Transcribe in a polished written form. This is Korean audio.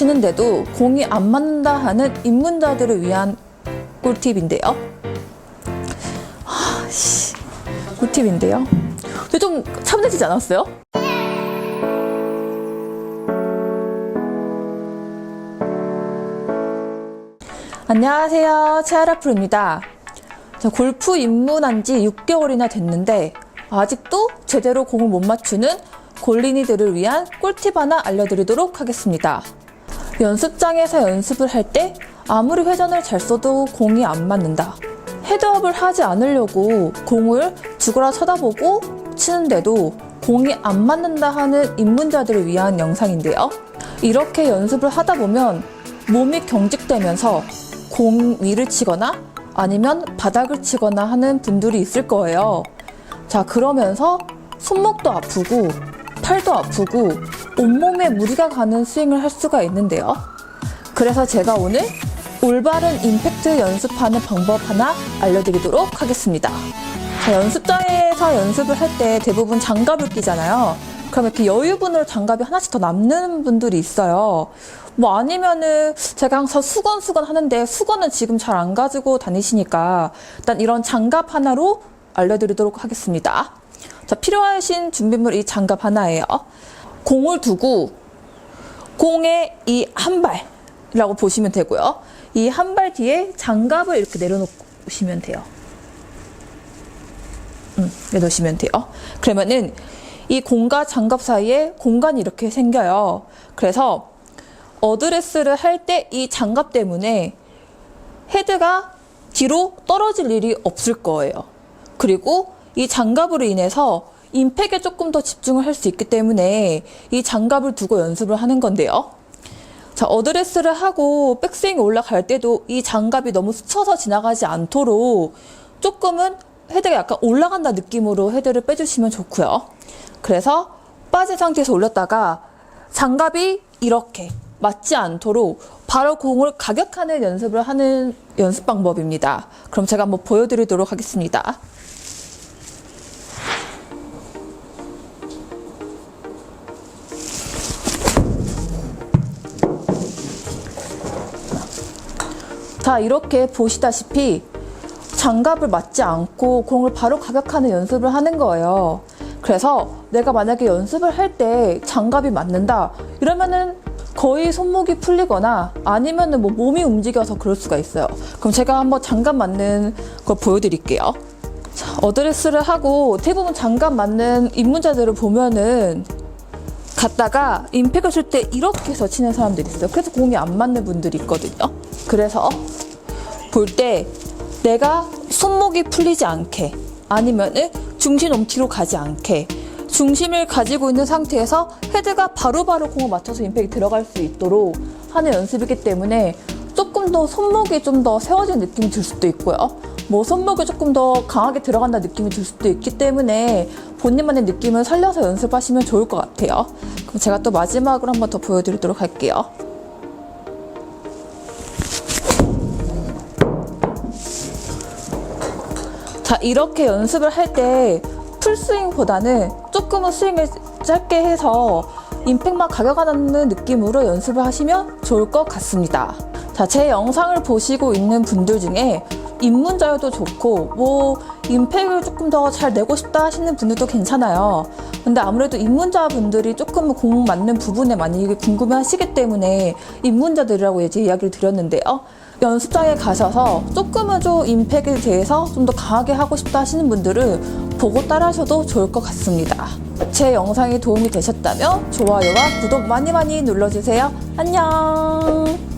치는데도 공이 안 맞는다 하는 입문자들을 위한 꿀팁인데요. 꿀팁인데요. 근데 좀 참내지지 않았어요? 안녕하세요, 최아라 프로입니다. 골프 입문한 지 6개월이나 됐는데 아직도 제대로 공을 못 맞추는 골린이들을 위한 꿀팁 하나 알려드리도록 하겠습니다. 연습장에서 연습을 할 때 아무리 회전을 잘 써도 공이 안 맞는다. 헤드업을 하지 않으려고 공을 죽어라 쳐다보고 치는데도 공이 안 맞는다 하는 입문자들을 위한 영상인데요. 이렇게 연습을 하다 보면 몸이 경직되면서 공 위를 치거나 아니면 바닥을 치거나 하는 분들이 있을 거예요. 자, 그러면서 손목도 아프고 팔도 아프고 온몸에 무리가 가는 스윙을 할 수가 있는데요. 그래서 제가 오늘 올바른 임팩트 연습하는 방법 하나 알려드리도록 하겠습니다. 자, 연습장에서 연습을 할 때 대부분 장갑을 끼잖아요. 그럼 이렇게 여유분으로 장갑이 하나씩 더 남는 분들이 있어요. 뭐 아니면은 제가 항상 수건 하는데 수건은 지금 잘 안 가지고 다니시니까 일단 이런 장갑 하나로 알려드리도록 하겠습니다. 자, 필요하신 준비물 이 장갑 하나예요. 공을 두고 공의 이 한 발이라고 보시면 되고요. 이 한 발 뒤에 장갑을 이렇게 내려놓으시면 돼요. 내놓으시면 돼요. 그러면은 이 공과 장갑 사이에 공간이 이렇게 생겨요. 그래서 어드레스를 할 때 이 장갑 때문에 헤드가 뒤로 떨어질 일이 없을 거예요. 그리고 이 장갑으로 인해서 임팩에 조금 더 집중을 할 수 있기 때문에 이 장갑을 두고 연습을 하는 건데요. 자, 어드레스를 하고 백스윙이 올라갈 때도 이 장갑이 너무 스쳐서 지나가지 않도록 조금은 헤드가 약간 올라간다 느낌으로 헤드를 빼주시면 좋고요. 그래서 빠진 상태에서 올렸다가 장갑이 이렇게 맞지 않도록 바로 공을 가격하는 연습을 하는 연습 방법입니다. 그럼 제가 한번 보여드리도록 하겠습니다. 자, 이렇게 보시다시피 장갑을 맞지 않고 공을 바로 가격하는 연습을 하는 거예요. 그래서 내가 만약에 연습을 할 때 장갑이 맞는다 이러면은 거의 손목이 풀리거나 아니면은 뭐 몸이 움직여서 그럴 수가 있어요. 그럼 제가 한번 장갑 맞는 걸 보여드릴게요. 자, 어드레스를 하고 대부분 장갑 맞는 입문자들을 보면은 갔다가 임팩을 줄 때 이렇게 해서 치는 사람들이 있어요. 그래서 공이 안 맞는 분들이 있거든요. 그래서 볼 때 내가 손목이 풀리지 않게 아니면은 중심 넘치로 가지 않게 중심을 가지고 있는 상태에서 헤드가 바로바로 공을 맞춰서 임팩이 들어갈 수 있도록 하는 연습이기 때문에 조금 더 손목이 좀 더 세워진 느낌이 들 수도 있고요. 뭐 손목이 조금 더 강하게 들어간다 느낌이 들 수도 있기 때문에 본인만의 느낌을 살려서 연습하시면 좋을 것 같아요. 그럼 제가 또 마지막으로 한 번 더 보여드리도록 할게요. 자, 이렇게 연습을 할 때 풀스윙보다는 조금은 스윙을 짧게 해서 임팩만 가져가는 느낌으로 연습을 하시면 좋을 것 같습니다. 자, 제 영상을 보시고 있는 분들 중에 입문자여도 좋고 뭐 임팩을 조금 더 잘 내고 싶다 하시는 분들도 괜찮아요. 근데 아무래도 입문자분들이 조금 공 맞는 부분에 많이 궁금해 하시기 때문에 입문자들이라고 이제 이야기를 드렸는데요. 연습장에 가셔서 조금은 좀 임팩에 대해서 좀 더 강하게 하고 싶다 하시는 분들은 보고 따라 하셔도 좋을 것 같습니다. 제 영상이 도움이 되셨다면 좋아요와 구독 많이 눌러주세요. 안녕.